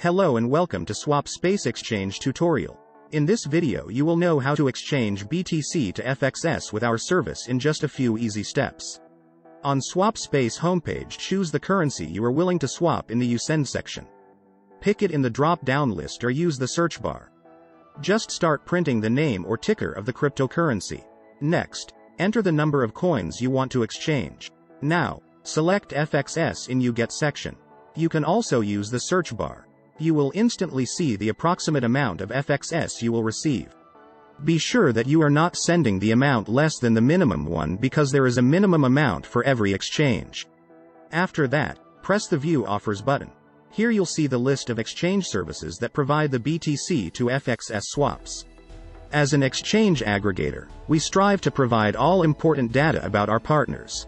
Hello and welcome to SwapSpace exchange tutorial. In this video you will know how to exchange BTC to FXS with our service in just a few easy steps. On SwapSpace homepage, choose the currency you are willing to swap in the You Send section. Pick it in the drop-down list or use the search bar. Just start printing the name or ticker of the cryptocurrency. Next, enter the number of coins you want to exchange. Now, select FXS in You Get section. You can also use the search bar. You will instantly see the approximate amount of FXS you will receive. Be sure that you are not sending the amount less than the minimum one because there is a minimum amount for every exchange. After that, press the View Offers button. Here you'll see the list of exchange services that provide the BTC to FXS swaps. As an exchange aggregator, we strive to provide all important data about our partners.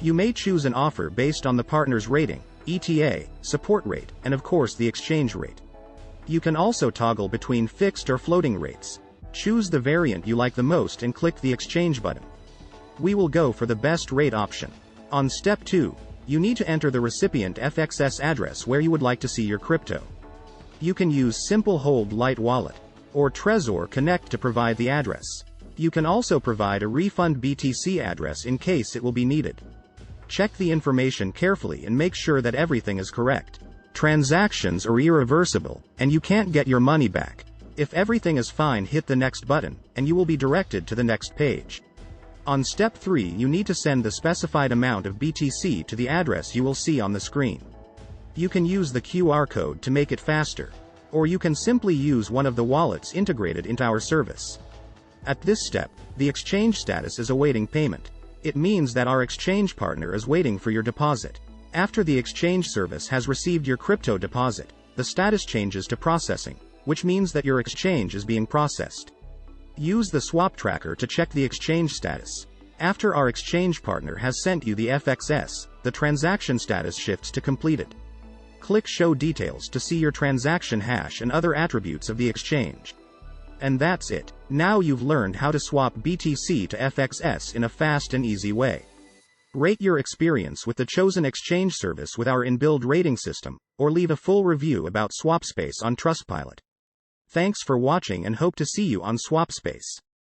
You may choose an offer based on the partner's rating, ETA, support rate, and of course the exchange rate. You can also toggle between fixed or floating rates. Choose the variant you like the most and click the exchange button. We will go for the best rate option. On step 2, you need to enter the recipient FXS address where you would like to see your crypto. You can use Simple Hold Light Wallet or Trezor Connect to provide the address. You can also provide a refund BTC address in case it will be needed. Check the information carefully and make sure that everything is correct. Transactions are irreversible, and you can't get your money back. If everything is fine, hit the next button, and you will be directed to the next page. On step 3, you need to send the specified amount of BTC to the address you will see on the screen. You can use the QR code to make it faster, or you can simply use one of the wallets integrated into our service. At this step, the exchange status is awaiting payment. It means that our exchange partner is waiting for your deposit. After the exchange service has received your crypto deposit, the status changes to processing, which means that your exchange is being processed. Use the swap tracker to check the exchange status. After our exchange partner has sent you the FXS, the transaction status shifts to completed. Click Show Details to see your transaction hash and other attributes of the exchange. And that's it. Now you've learned how to swap BTC to FXS in a fast and easy way. Rate your experience with the chosen exchange service with our inbuilt rating system, or leave a full review about SwapSpace on Trustpilot. Thanks for watching and hope to see you on SwapSpace.